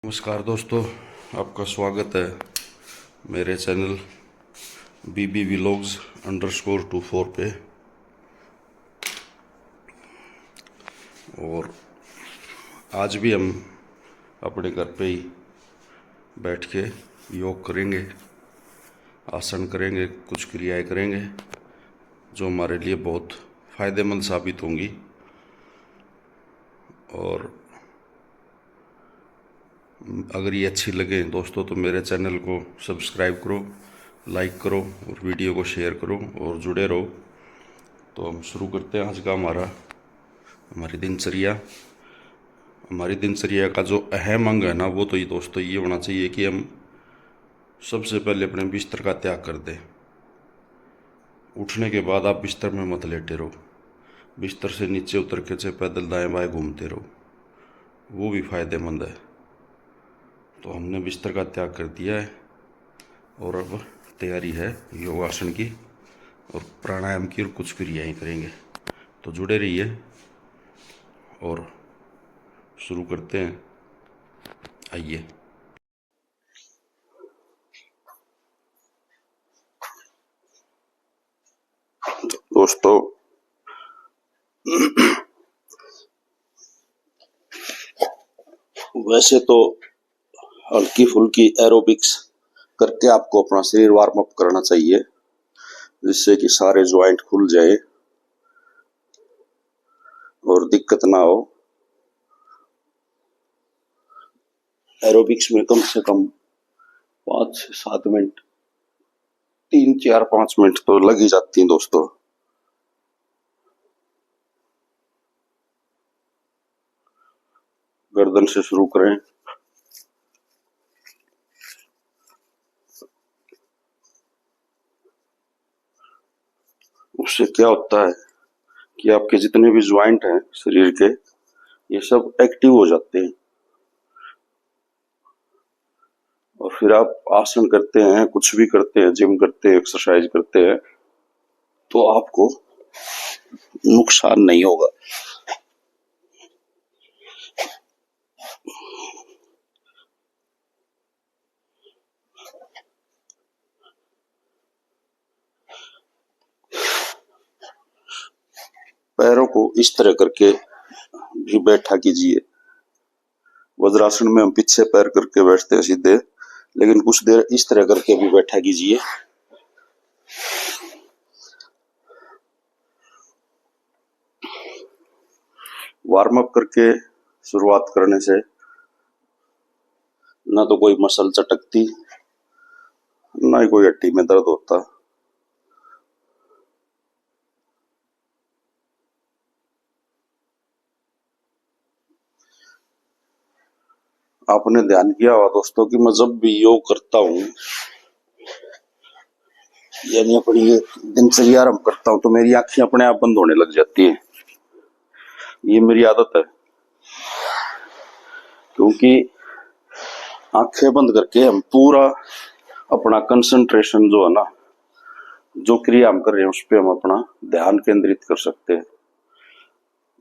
नमस्कार दोस्तों, आपका स्वागत है मेरे चैनल BB व्लॉग्स _24 पे। और आज भी हम अपने घर पे ही बैठ के योग करेंगे, आसन करेंगे, कुछ क्रियाएं करेंगे जो हमारे लिए बहुत फ़ायदेमंद साबित होंगी। और अगर ये अच्छी लगे दोस्तों तो मेरे चैनल को सब्सक्राइब करो, लाइक करो और वीडियो को शेयर करो और जुड़े रहो। तो हम शुरू करते हैं आज का हमारी दिनचर्या। हमारी दिनचर्या का जो अहम अंग है ना, वो तो ये दोस्तों ये होना चाहिए कि हम सबसे पहले अपने बिस्तर का त्याग कर दें। उठने के बाद आप बिस्तर में मत लेटे रहो, बिस्तर से नीचे उतर के से पैदल दाएं बाएं घूमते रहो, वो भी फायदेमंद है। तो हमने बिस्तर का त्याग कर दिया है और अब तैयारी है योगासन की और प्राणायाम की और कुछ क्रियाएं करेंगे। तो जुड़े रहिए और शुरू करते हैं। आइए दोस्तों, वैसे तो हल्की फुल्की एरोबिक्स करके आपको अपना शरीर वार्म अप करना चाहिए, जिससे कि सारे ज्वाइंट खुल जाए और दिक्कत ना हो। एरोबिक्स में कम से कम 5 से 7 मिनट, 3 4 5 मिनट तो लग ही जाती हैं दोस्तों। गर्दन से शुरू करें। उससे क्या होता है कि आपके जितने भी ज्वाइंट हैं शरीर के, ये सब एक्टिव हो जाते हैं। और फिर आप आसन करते हैं, कुछ भी करते हैं, जिम करते हैं, एक्सरसाइज करते हैं, तो आपको नुकसान नहीं होगा। पैरों को इस तरह करके भी बैठा कीजिए। वज्रासन में हम पीछे पैर करके बैठते हैं सीधे, लेकिन कुछ देर इस तरह करके भी बैठा कीजिए। वार्म अप करके शुरुआत करने से ना तो कोई मसल चटकती, ना ही कोई हड्डी में दर्द होता। आपने ध्यान किया होगा दोस्तों कि मैं जब भी योग करता हूँ, यानी अपनी ये दिनचर्या आरंभ करता हूँ, तो मेरी आंखें अपने आप बंद होने लग जाती है। ये मेरी आदत है, क्योंकि आंखें बंद करके हम पूरा अपना कंसंट्रेशन जो है ना, जो क्रिया हम कर रहे हैं उस पर हम अपना ध्यान केंद्रित कर सकते हैं।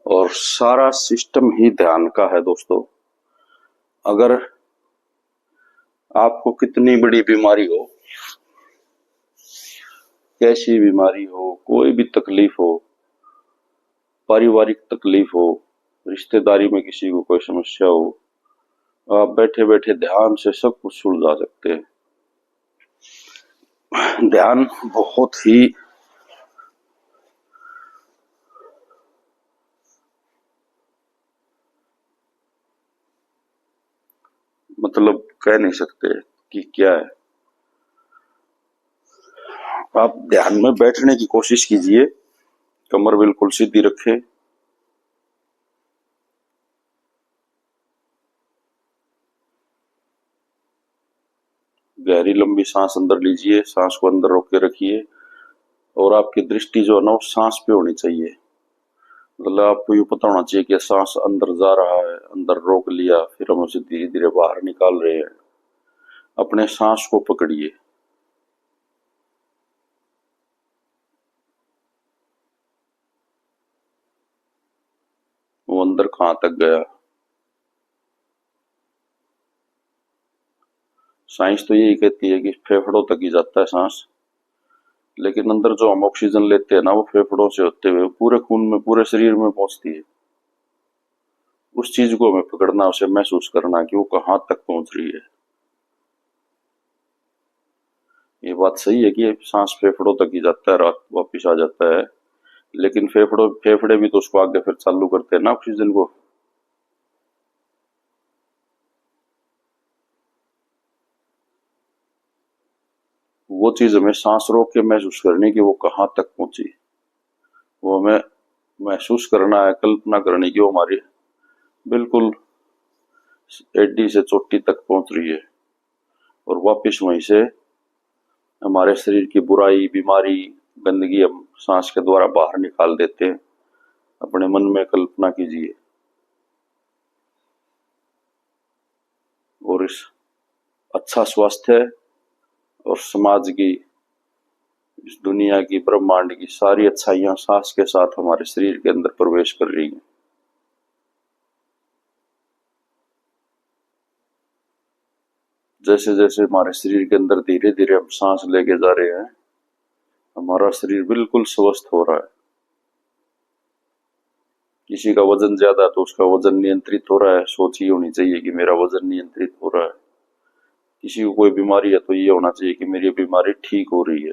और सारा सिस्टम ही ध्यान का है दोस्तों। अगर आपको कितनी बड़ी बीमारी हो, कैसी बीमारी हो, कोई भी तकलीफ हो, पारिवारिक तकलीफ हो, रिश्तेदारी में किसी को कोई समस्या हो, आप बैठे बैठे ध्यान से सब कुछ सुलझा सकते हैं। ध्यान बहुत ही मतलब कह नहीं सकते कि क्या है। आप ध्यान में बैठने की कोशिश कीजिए, कमर बिल्कुल सीधी रखें, गहरी लंबी सांस अंदर लीजिए, सांस को अंदर रोक के रखिए और आपकी दृष्टि जो है ना वो सांस पे होनी चाहिए। मतलब आपको ये पता होना चाहिए कि सांस अंदर जा रहा है, अंदर रोक लिया, फिर हम उसे धीरे धीरे बाहर निकाल रहे हैं। अपने सांस को पकड़िए। वो अंदर कहाँ तक गया, साइंस तो यही कहती है कि फेफड़ों तक ही जाता है सांस, लेकिन अंदर जो हम ऑक्सीजन लेते हैं ना, वो फेफड़ों से होते हुए पूरे खून में, पूरे शरीर में पहुंचती है। उस चीज को हमें पकड़ना, उसे महसूस करना कि वो कहाँ तक पहुंच रही है। ये बात सही है कि सांस फेफड़ों तक ही जाता है, रात वापिस आ जाता है, लेकिन फेफड़े भी तो उसको आगे फिर चालू करते हैं ना ऑक्सीजन को। वो चीज हमें सांस रोक के महसूस करनी कि वो कहाँ तक पहुंची। वो हमें महसूस करना है, कल्पना करनी कि वो हमारी बिल्कुल एडी से चोटी तक पहुंच रही है, और वापिस वहीं से हमारे शरीर की बुराई, बीमारी, गंदगी हम सांस के द्वारा बाहर निकाल देते हैं। अपने मन में कल्पना कीजिए। और इस अच्छा स्वास्थ्य और समाज की, इस दुनिया की, ब्रह्मांड की सारी अच्छाइयां सांस के साथ हमारे शरीर के अंदर प्रवेश कर रही हैं। जैसे जैसे हमारे शरीर के अंदर धीरे धीरे हम सांस लेके जा रहे हैं, हमारा शरीर बिल्कुल स्वस्थ हो रहा है। किसी का वजन ज्यादा है तो उसका वजन नियंत्रित हो रहा है, सोच ये होनी चाहिए कि मेरा वजन नियंत्रित हो रहा है। किसी को कोई बीमारी है तो ये होना चाहिए कि मेरी बीमारी ठीक हो रही है।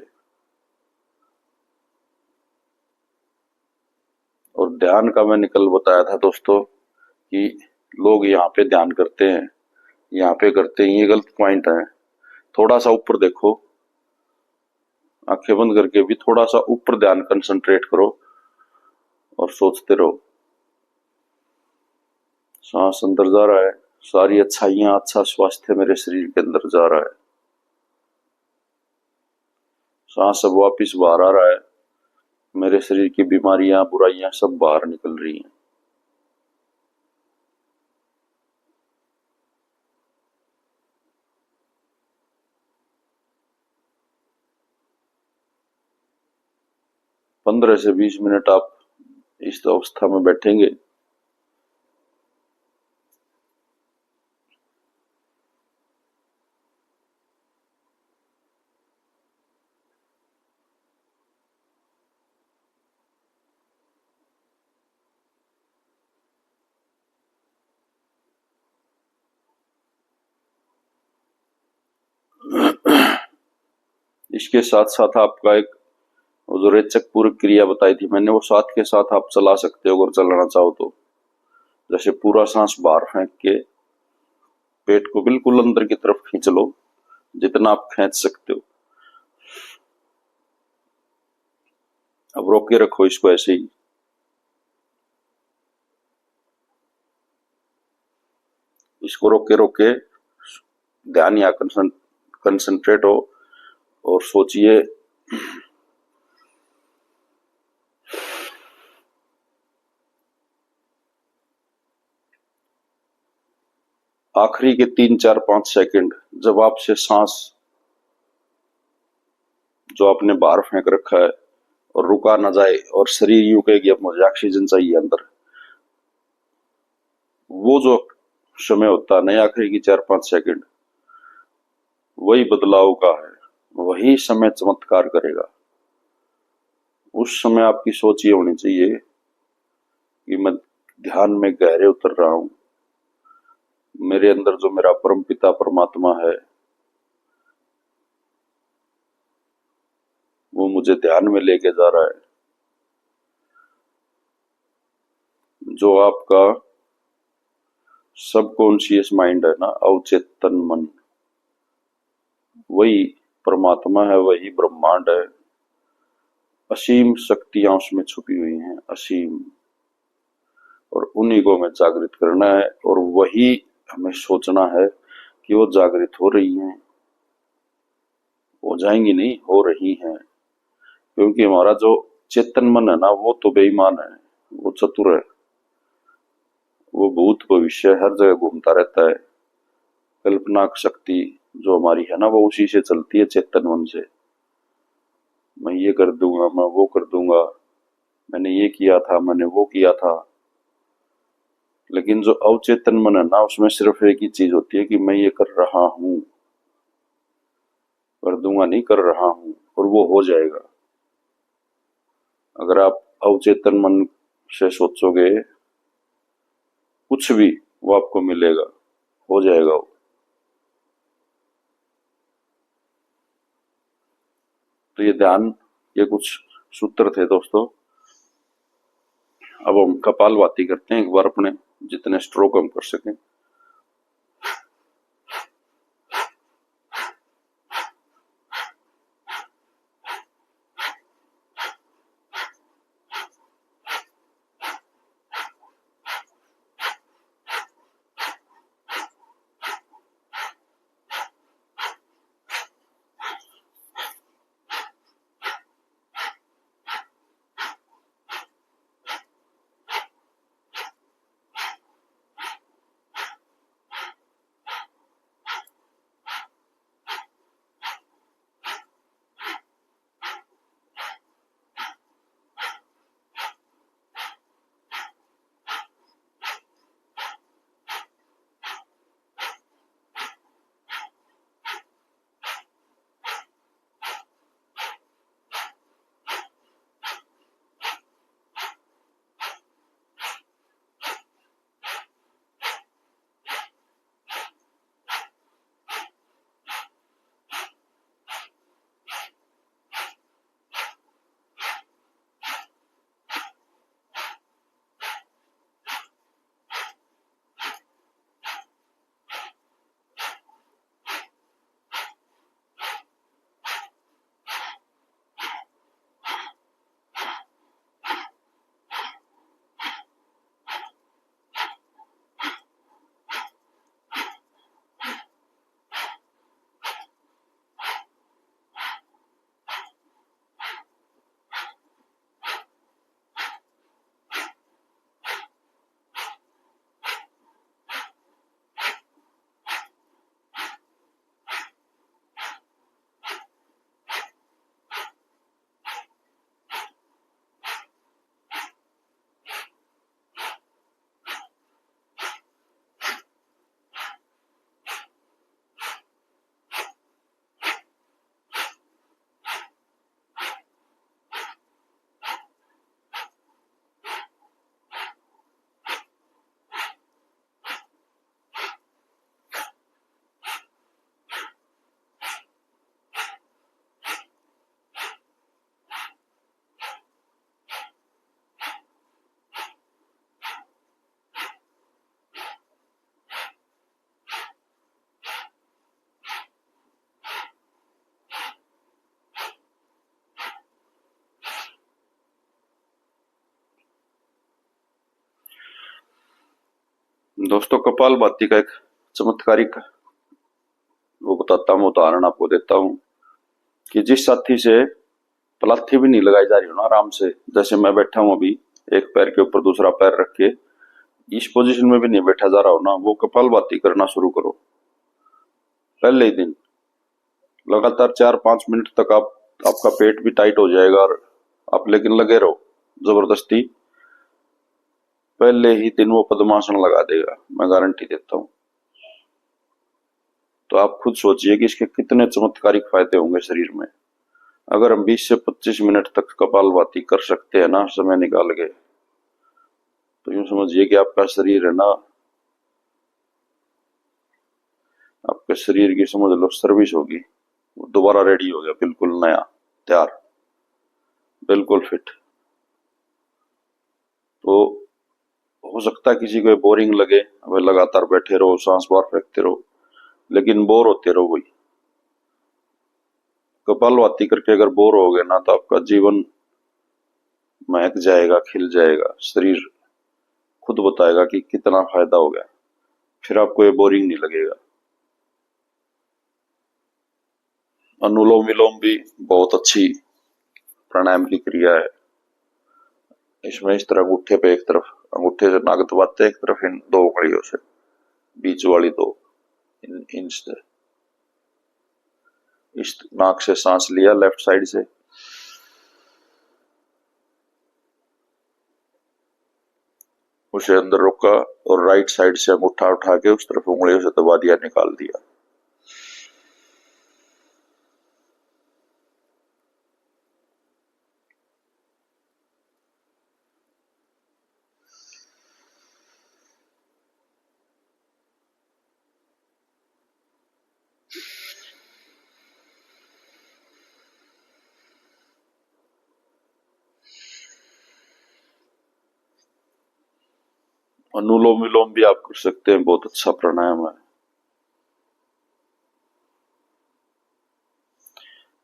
और ध्यान का मैंने कल बताया था दोस्तों कि लोग यहाँ पे ध्यान करते हैं, यहाँ पे करते हैं, ये गलत पॉइंट है। थोड़ा सा ऊपर देखो, आंखें बंद करके भी थोड़ा सा ऊपर ध्यान कंसंट्रेट करो और सोचते रहो। सांस अंदर जा रहा है, सारी अच्छाइयां, अच्छा स्वास्थ्य मेरे शरीर के अंदर जा रहा है। सांस सब वापिस बाहर आ रहा है, मेरे शरीर की बीमारियां, बुराइयां सब बाहर निकल रही हैं। पंद्रह से 20 मिनट आप इस अवस्था में बैठेंगे, इसके साथ साथ आपका एक वो जो रेचक पूरक क्रिया बताई थी मैंने, वो साथ के साथ आप चला सकते हो अगर चलाना चाहो तो। जैसे पूरा सांस बाहर फेंक के पेट को बिल्कुल अंदर की तरफ खींच लो, जितना आप खींच सकते हो। अब रोक के रखो इसको ऐसे ही। इसको रोक के ध्यान या कंसंट्रेट हो और सोचिए आखिरी के 3 4 5 सेकंड जब आपसे सांस जो आपने बाहर फेंक रखा है और रुका ना जाए और शरीर यूं कहे कि अब मुझे ऑक्सीजन चाहिए अंदर, वो जो समय होता है ना आखिरी की 4 5 सेकंड, वही बदलाव का है। वही समय चमत्कार करेगा। उस समय आपकी सोच ये होनी चाहिए कि मैं ध्यान में गहरे उतर रहा हूं, मेरे अंदर जो मेरा परम पिता परमात्मा है वो मुझे ध्यान में लेके जा रहा है। जो आपका सबकॉन्शियस माइंड है ना, अवचेतन मन, वही परमात्मा है, वही ब्रह्मांड है। असीम शक्तियां उसमें छुपी हुई हैं, असीम। और उन्हीं को हमें जागृत करना है, और वही हमें सोचना है कि वो जागृत हो रही हैं। हो जाएंगी नहीं, हो रही हैं। क्योंकि हमारा जो चेतन मन है ना, वो तो बेईमान है, वो चतुर है। वो भूत भविष्य हर जगह घूमता रहता है। कल्पना शक्ति जो हमारी है ना, वो उसी से चलती है, चेतन मन से। मैं ये कर दूंगा, मैं वो कर दूंगा, मैंने ये किया था, मैंने वो किया था। लेकिन जो अवचेतन मन है ना, उसमें सिर्फ एक ही चीज होती है कि मैं ये कर रहा हूं। कर दूंगा नहीं, कर रहा हूं और वो हो जाएगा। अगर आप अवचेतन मन से सोचोगे कुछ भी वो आपको मिलेगा, हो जाएगा वो। तो ये ध्यान, ये कुछ सूत्र थे दोस्तों। अब हम कपालभाति करते हैं एक बार, अपने जितने स्ट्रोक हम कर सकें। दोस्तों कपालभाति का एक चमत्कारिक वो बताता हूँ, उदाहरण आपको देता हूँ कि जिस साथी से पलाथी भी नहीं लगाई जा रही हो ना, आराम से, जैसे मैं बैठा हूँ अभी, एक पैर के ऊपर दूसरा पैर रख के इस पोजीशन में भी नहीं बैठा जा रहा हो ना, वो कपालभाति करना शुरू करो। पहले ही दिन लगातार 4-5 मिनट तक आपका पेट भी टाइट हो जाएगा और आप लेकिन लगे रहो जबरदस्ती, पहले ही दिन वो पद्मासन लगा देगा, मैं गारंटी देता हूँ। तो आप खुद सोचिए कि इसके कितने चमत्कारिक फायदे होंगे शरीर में। अगर हम 20 से 25 मिनट तक कपालभाति कर सकते हैं ना, समय निकाल के, तो यूं समझिए कि आपका शरीर है ना, आपके शरीर की समझ लो सर्विस होगी, वो दोबारा रेडी हो गया, बिल्कुल नया, तैयार, बिल्कुल फिट। तो हो सकता है किसी को बोरिंग लगे, अब लगातार बैठे रहो, सांस बाहर फेंकते रहो, लेकिन बोर होते रहो। वही कपालभाति करके अगर बोर हो गए ना, तो आपका जीवन महक जाएगा, खिल जाएगा, शरीर खुद बताएगा कि कितना फायदा हो गया, फिर आपको ये बोरिंग नहीं लगेगा। अनुलोम विलोम भी बहुत अच्छी प्राणायाम की क्रिया है। इसमें इस तरह अंगूठे पे, एक तरफ अंगूठे से नाक दबाते हैं, एक तरफ इन दो उंगलियों से, बीच वाली दो इंच से, इस नाक से सांस लिया लेफ्ट साइड से, उसे अंदर रोका और राइट साइड से अंगूठा उठा के उस तरफ उंगलियों से दबा दिया, निकाल दिया। अनुलोम विलोम भी आप कर सकते हैं, बहुत अच्छा प्राणायाम है।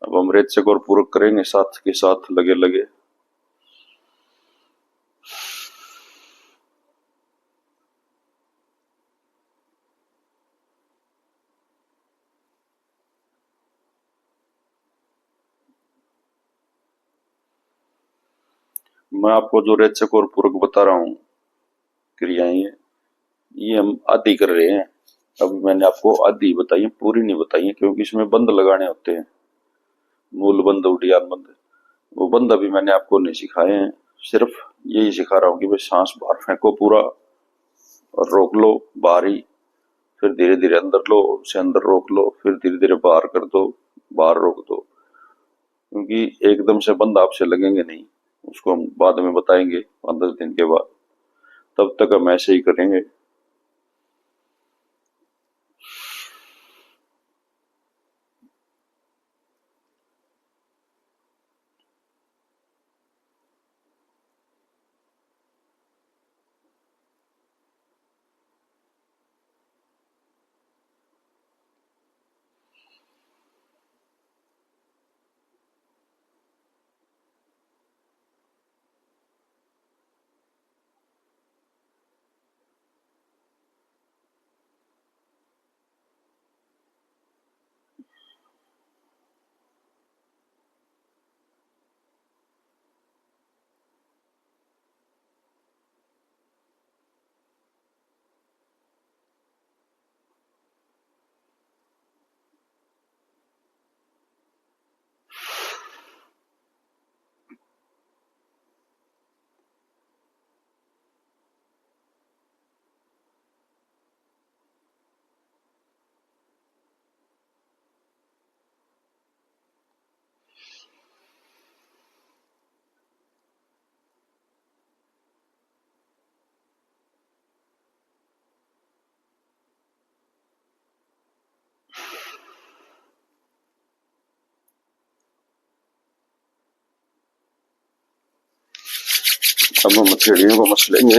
अब हम रेचक और पूरक करेंगे साथ के साथ लगे लगे। मैं आपको जो रेचक और पूरक बता रहा हूँ क्रियाएं, ये हम आधी कर रहे हैं। अभी मैंने आपको आधी बताई है, पूरी नहीं बताई है, क्योंकि इसमें बंद लगाने होते हैं, मूल बंद उड़ियान बंद। वो बंद अभी मैंने आपको नहीं सिखाए हैं, सिर्फ यही सिखा रहा हूँ कि भाई सांस बाहर फेंको पूरा और रोक लो बाहर ही, फिर धीरे धीरे अंदर लो, उसे अंदर रोक लो, फिर धीरे धीरे बाहर कर दो, बाहर रोक दो। क्योंकि एकदम से बंद आपसे लगेंगे नहीं, उसको हम बाद में बताएंगे 5-10 दिन के बाद। तब तक हम ऐसे ही करेंगे। अब हम हथेलियों को मस लेंगे,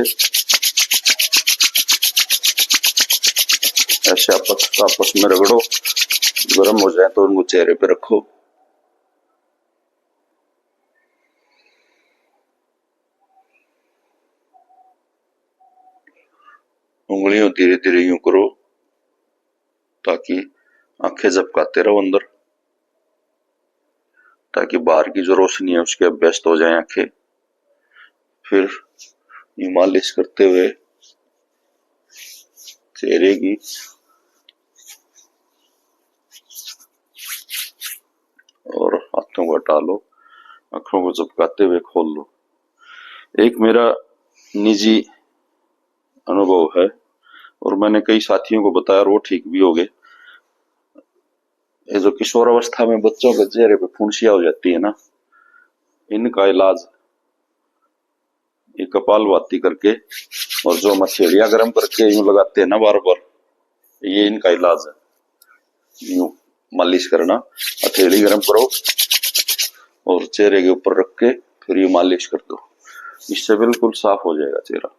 ऐसे आपस आपस में रगड़ो, गर्म हो जाए तो उनको चेहरे पे रखो। उंगलियों धीरे धीरे यूं करो ताकि आंखें झपकाते रहो अंदर, ताकि बाहर की जो रोशनी है उसके अभ्यस्त हो जाए आंखें। फिर यूं मालिश करते हुए चेहरे की और हाथों को हटा लो, आंखों को झपकाते हुए खोल लो। एक मेरा निजी अनुभव है और मैंने कई साथियों को बताया और वो ठीक भी हो गए। ये जो किशोर अवस्था में बच्चों के चेहरे पे फुंसियां हो जाती है ना, इनका इलाज ये कपालभाति करके और जो मछलियां गर्म करके यूं लगाते हैं ना बार बार, ये इनका इलाज है। यूं मालिश करना, हथेली गर्म करो और चेहरे के ऊपर रख के फिर यूं मालिश कर दो, इससे बिल्कुल साफ हो जाएगा चेहरा।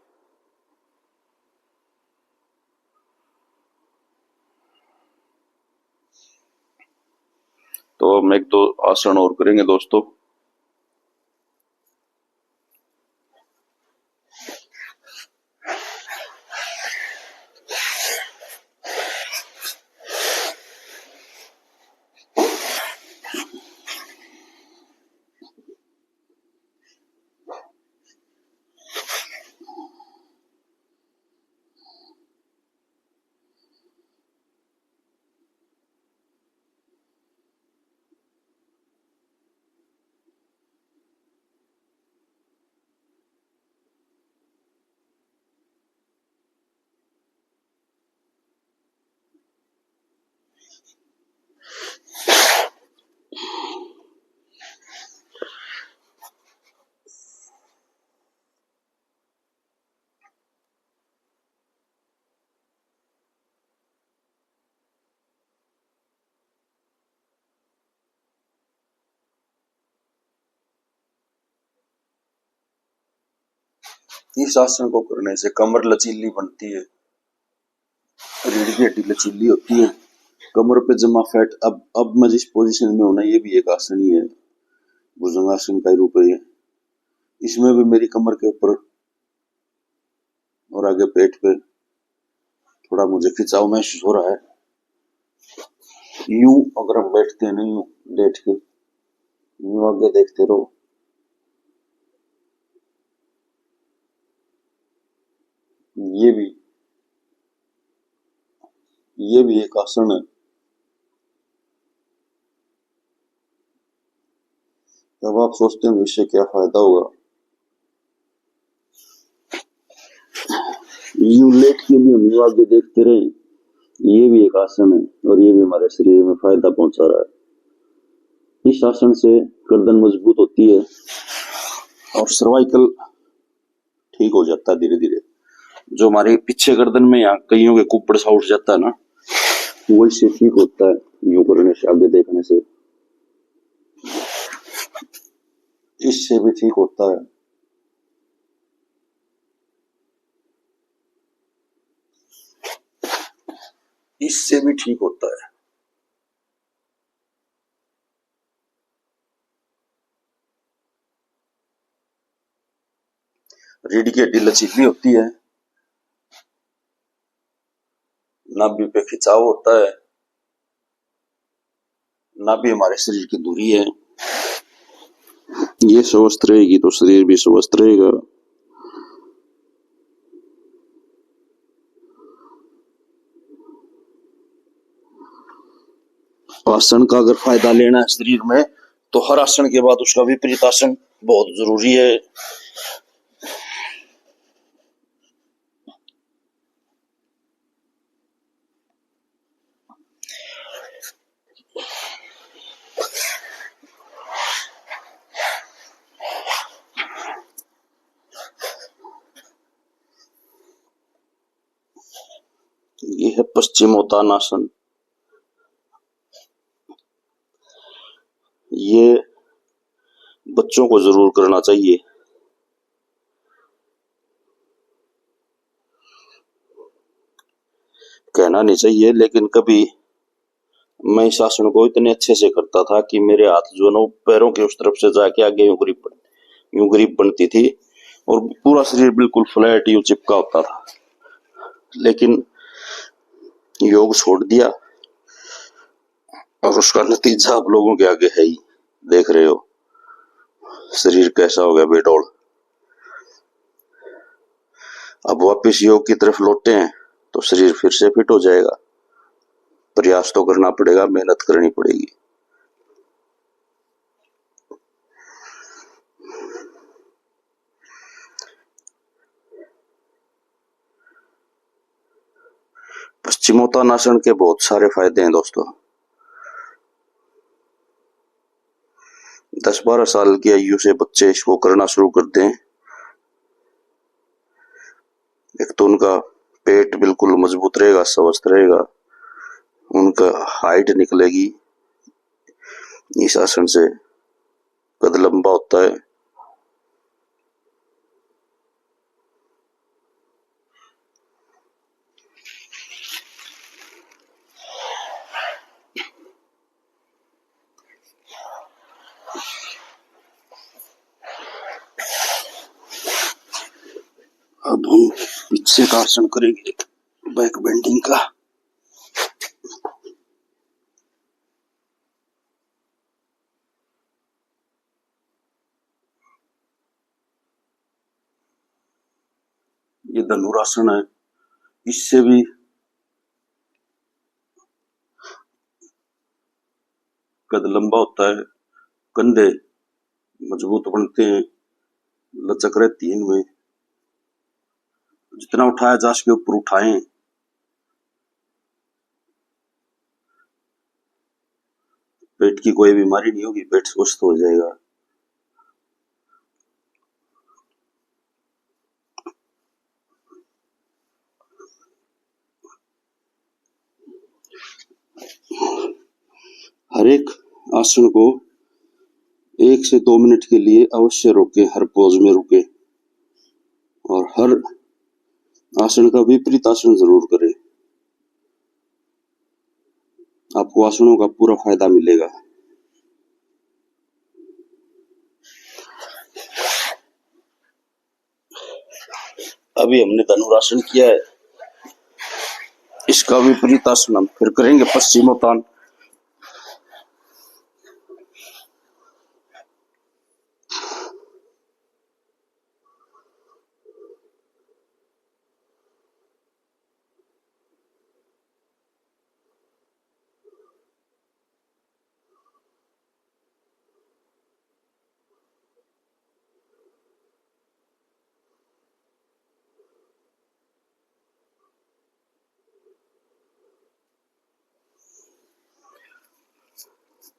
तो हम एक दो आसन और करेंगे दोस्तों। इस आसन को करने से कमर लचीली बनती है, रीढ़ की हड्डी लचीली होती है, कमर पे जमा फैट। अब मैं जिस पोजीशन में हूं ना, ये भी एक आसन ही है, भुजंगासन का रूप है ये। इसमें भी मेरी कमर के ऊपर और आगे पेट पे थोड़ा मुझे खिंचाव महसूस हो रहा है। यूं अगर हम बैठते हैं ना, यूं लेट के यूं आगे देखते रहो, ये भी एक आसन है। तब आप सोचते हैं इससे क्या फायदा होगा। यूं लेट के भी हम यूं आगे देखते रहे, ये भी एक आसन है और ये भी हमारे शरीर में फायदा पहुंचा रहा है। इस आसन से गर्दन मजबूत होती है और सर्वाइकल ठीक हो जाता है धीरे धीरे। जो हमारे पीछे गर्दन में यहाँ कईयों के कुप्पड़ सा उठ जाता है ना, वो इससे ठीक होता है, यूं करने से, आगे देखने से इससे भी ठीक होता है। इससे भी ठीक होता है। रीढ़ की हड्डी लचीली होती है, नाभि पे खिंचाव होता है, नाभि हमारे शरीर की धुरी है। ये स्वस्थ रहेगी तो शरीर भी स्वस्थ रहेगा। आसन का अगर फायदा लेना है शरीर में, तो हर आसन के बाद उसका विपरीत आसन बहुत जरूरी है। ये है पश्चिमोत्तानासन। ये बच्चों को जरूर करना चाहिए। कहना नहीं चाहिए, लेकिन कभी मैं इस आसन को इतने अच्छे से करता था कि मेरे हाथ जो है पैरों के उस तरफ से जाके आगे यूं ग्रिप बनती थी और पूरा शरीर बिल्कुल फ्लैट यूं चिपका होता था। लेकिन योग छोड़ दिया और उसका नतीजा आप लोगों के आगे है ही, देख रहे हो शरीर कैसा हो गया बेडौल। अब वापस योग की तरफ लौटे हैं तो शरीर फिर से फिट हो जाएगा। प्रयास तो करना पड़ेगा, मेहनत करनी पड़ेगी। पश्चिमोत्तानासन के बहुत सारे फायदे हैं दोस्तों। 10-12 साल की आयु से बच्चे इसको करना शुरू कर दें, एक तो उनका पेट बिल्कुल मजबूत रहेगा, स्वस्थ रहेगा, उनका हाइट निकलेगी। इस आसन से कद लंबा होता है। अब हम पीछे का आसन करेंगे, बैक बेंडिंग का। ये धनुरासन है। इससे भी कद लंबा होता है, कंधे मजबूत बनते हैं, लचक रहती है इनमें। जितना उठाया जा सके ऊपर उठाएं। पेट की कोई बीमारी नहीं होगी, पेट स्वस्थ हो जाएगा। हर एक आसन को 1 से 2 मिनट के लिए अवश्य रोके, हर पोज में रुके और हर आसन का विपरीत आसन जरूर करें, आपको आसनों का पूरा फायदा मिलेगा। अभी हमने धनुरासन किया है, इसका विपरीत आसन हम फिर करेंगे पश्चिमोत्तान।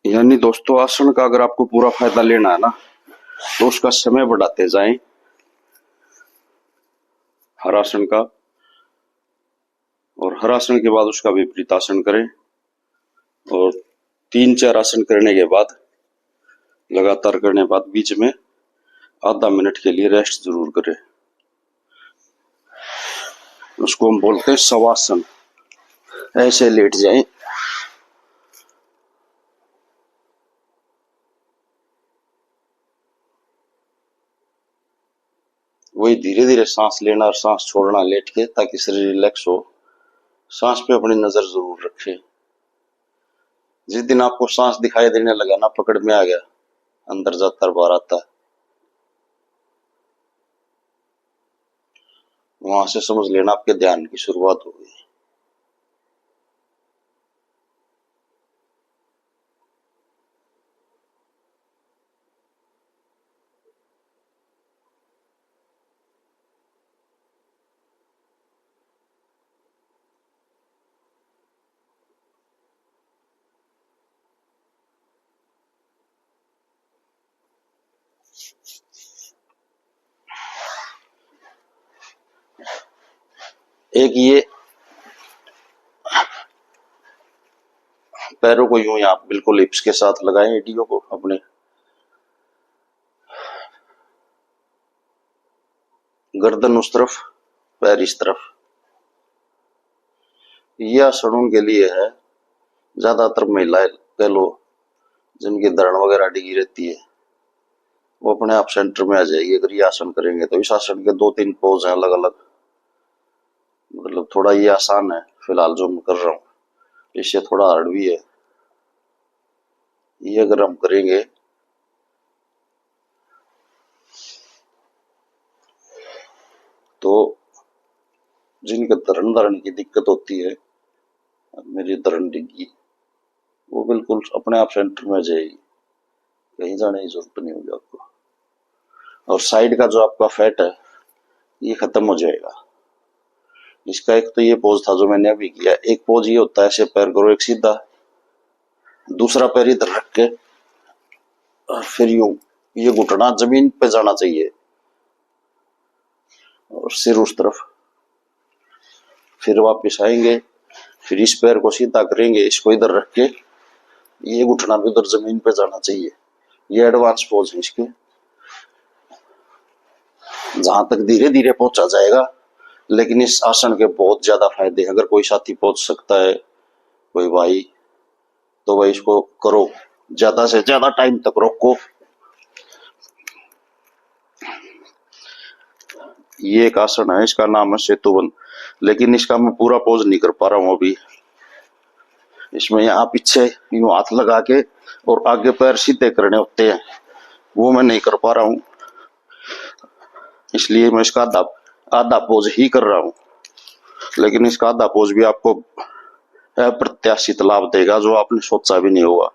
यानी दोस्तों, आसन का अगर आपको पूरा फायदा लेना है ना, तो उसका समय बढ़ाते जाएं हर आसन का, और हर आसन के बाद उसका विपरीत आसन करें, और 3-4 आसन करने के बाद, लगातार करने के बाद बीच में आधा मिनट के लिए रेस्ट जरूर करें। उसको हम बोलते हैं शवासन। ऐसे लेट जाएं, वही धीरे धीरे सांस लेना और सांस छोड़ना लेट के, ताकि शरीर रिलैक्स हो। सांस पे अपनी नजर जरूर रखें। जिस दिन आपको सांस दिखाई देने लगा ना, पकड़ में आ गया, अंदर जाता बाहर आता, वहां से समझ लेना आपके ध्यान की शुरुआत हो गई। एक ये पैरों को यूं आप बिल्कुल हिप्स के साथ लगाएं, एडियो को अपने, गर्दन उस तरफ, पैर इस तरफ। ये आसन उनके लिए है, ज्यादातर महिलाएं कह लो जिनकी धरण वगैरह डिगी रहती है, वो अपने आप सेंटर में आ जाएगी अगर ये आसन करेंगे। तो इस आसन के 2-3 पोज हैं अलग अलग, मतलब थोड़ा ये आसान है फिलहाल जो मैं कर रहा हूँ, इससे थोड़ा हार्ड भी है। ये अगर हम करेंगे तो जिनके धरण की दिक्कत होती है, मेरी धरण डिग्गी, वो बिल्कुल अपने आप सेंटर में आ जाएगी, कहीं जाने की जरूरत नहीं होगी आपको। और साइड का जो आपका फैट है ये खत्म हो जाएगा। इसका एक तो ये पोज था जो मैंने अभी किया। एक पोज ये होता है, ऐसे पैर करो एक सीधा, दूसरा पैर इधर रख के, और फिर यूं ये घुटना जमीन पे जाना चाहिए और सिर उस तरफ। फिर वापस आएंगे, फिर इस पैर को सीधा करेंगे, इसको इधर रख के, ये घुटना भी उधर जमीन पे जाना चाहिए। ये एडवांस पोज है इसके। जहां तक धीरे धीरे पहुंचा जाएगा, लेकिन इस आसन के बहुत ज्यादा फायदे हैं। अगर कोई साथी पहुंच सकता है, कोई भाई, तो भाई इसको करो, ज्यादा से ज्यादा टाइम तक रोको। ये एक आसन है, इसका नाम है सेतुबंध, लेकिन इसका मैं पूरा पोज नहीं कर पा रहा हूं अभी। इसमें यहाँ पीछे यूं हाथ लगा के और आगे पैर सीधे करने होते हैं, वो मैं नहीं कर पा रहा हूं, इसलिए मैं इसका आधा पोज ही कर रहा हूं। लेकिन इसका आधा पोज भी आपको अप्रत्याशित लाभ देगा, जो आपने सोचा भी नहीं होगा।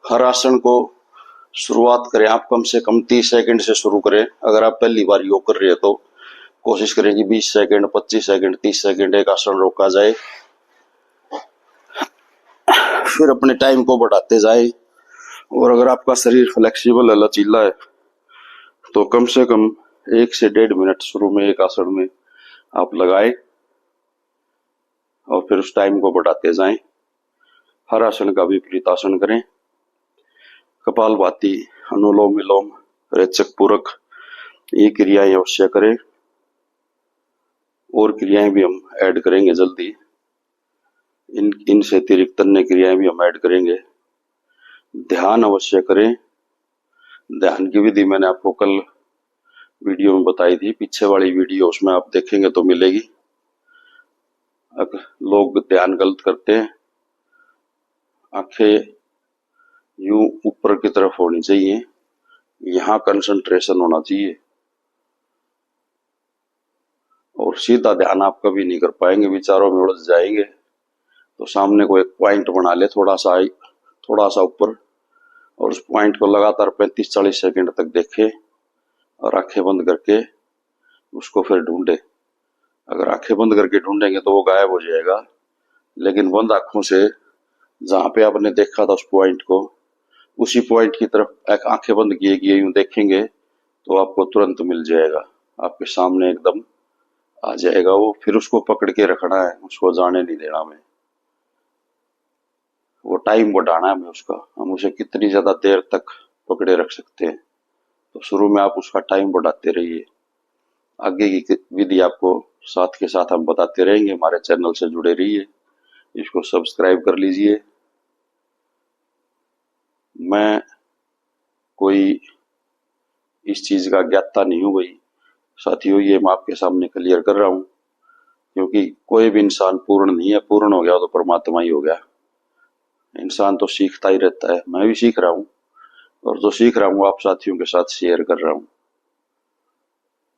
हर आसन को शुरुआत करें आप कम से कम 30 सेकंड से शुरू करें। अगर आप पहली बार योग कर रहे हैं तो कोशिश करें कि 20 सेकंड, 25 सेकंड, 30 सेकंड एक आसन रोका जाए, फिर अपने टाइम को बढ़ाते जाए। और अगर आपका शरीर फ्लेक्सिबल है, लचीला है, तो कम से कम 1 से 1.5 मिनट शुरू में एक आसन में आप लगाएं, और फिर उस टाइम को बढ़ाते जाएं। हर आसन का विपरीत आसन करें। कपालभाति, अनुलोम विलोम, रेचक पूरक, ये क्रियाएं अवश्य करें। और क्रियाएं भी हम ऐड करेंगे जल्दी। इनसे अतिरिक्त अन्य क्रियाएं भी हम ऐड करेंगे। ध्यान अवश्य करें। ध्यान की विधि मैंने आपको कल वीडियो में बताई थी, पीछे वाली वीडियो उसमें आप देखेंगे तो मिलेगी। अगर लोग ध्यान गलत करते हैं, आंखें यूं ऊपर की तरफ होनी चाहिए, यहाँ कंसंट्रेशन होना चाहिए, और सीधा ध्यान आप कभी नहीं कर पाएंगे, विचारों में उलझ जाएंगे। तो सामने को एक पॉइंट बना ले, थोड़ा सा ऊपर, और उस पॉइंट को लगातार 35-40 सेकंड तक देखे और आंखें बंद करके उसको फिर ढूंढे। अगर आंखें बंद करके ढूंढेंगे तो वो गायब हो जाएगा, लेकिन बंद आंखों से जहां पे आपने देखा था उस पॉइंट को, उसी पॉइंट की तरफ एक आंखें बंद किए किए यूं देखेंगे तो आपको तुरंत मिल जाएगा, आपके सामने एकदम आ जाएगा वो। फिर उसको पकड़ के रखना है, उसको जाने नहीं देना हमें। वो टाइम बढ़ाना है हमें उसका, हम उसे कितनी ज्यादा देर तक पकड़े रख सकते हैं। तो शुरू में आप उसका टाइम बढ़ाते रहिए। आगे की विधि आपको साथ के साथ हम बताते रहेंगे। हमारे चैनल से जुड़े रहिए, इसको सब्सक्राइब कर लीजिए। मैं कोई इस चीज का ज्ञाता नहीं हूं भाई साथियों, ये मैं आपके सामने क्लियर कर रहा हूं, क्योंकि कोई भी इंसान पूर्ण नहीं है। पूर्ण हो गया तो परमात्मा ही हो गया। इंसान तो सीखता ही रहता है, मैं भी सीख रहा हूँ, और जो सीख रहा हूँ आप साथियों के साथ शेयर कर रहा हूँ।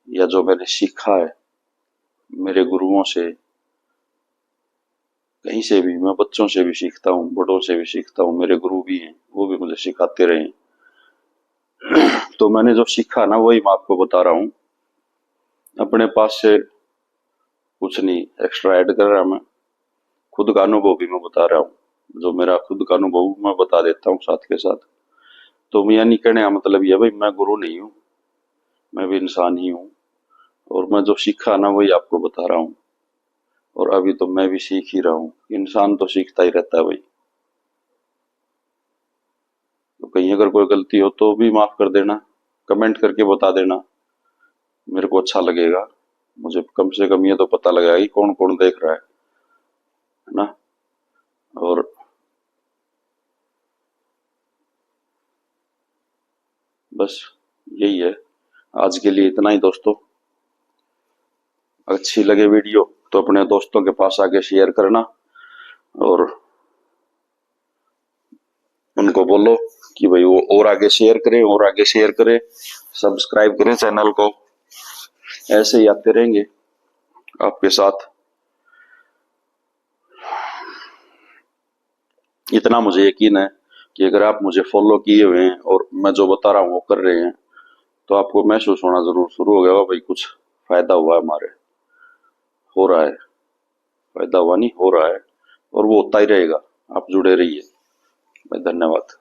या जो मैंने सीखा है मेरे गुरुओं से, कहीं से भी, मैं बच्चों से भी सीखता हूँ, बड़ों से भी सीखता हूँ, मेरे गुरु भी हैं, वो भी मुझे सिखाते रहे। तो मैंने जो सीखा ना वही मैं आपको बता रहा हूँ, अपने पास से कुछ नहीं एक्स्ट्रा ऐड कर रहा मैं, खुद का अनुभव भी मैं बता रहा हूँ। जो मेरा खुद का अनुभव मैं बता देता हूँ साथ के साथ। तो मैं नहीं कहने का मतलब ये भाई मैं गुरु नहीं हूँ, मैं भी इंसान ही हूँ, और मैं जो सीखा ना वही आपको बता रहा हूँ। और अभी तो मैं भी सीख ही रहा हूँ, इंसान तो सीखता ही रहता है भाई। तो कहीं अगर कोई गलती हो तो भी माफ कर देना, कमेंट करके बता देना, मेरे को अच्छा लगेगा। मुझे कम से कम ये तो पता लगेगा कि कौन कौन देख रहा है ना। और बस यही है आज के लिए, इतना ही दोस्तों। अच्छी लगे वीडियो तो अपने दोस्तों के पास आके शेयर करना, और उनको बोलो कि भाई वो और आगे शेयर करें, और आगे शेयर करें, सब्सक्राइब करें चैनल को। ऐसे ही आते रहेंगे आपके साथ। इतना मुझे यकीन है कि अगर आप मुझे फॉलो किए हुए हैं और मैं जो बता रहा हूँ वो कर रहे हैं, तो आपको महसूस होना जरूर शुरू हो गया भाई कुछ फायदा हुआ है, हमारे हो रहा है, फायदा हुआ नहीं हो रहा है, और वो होता ही रहेगा। आप जुड़े रहिए। धन्यवाद।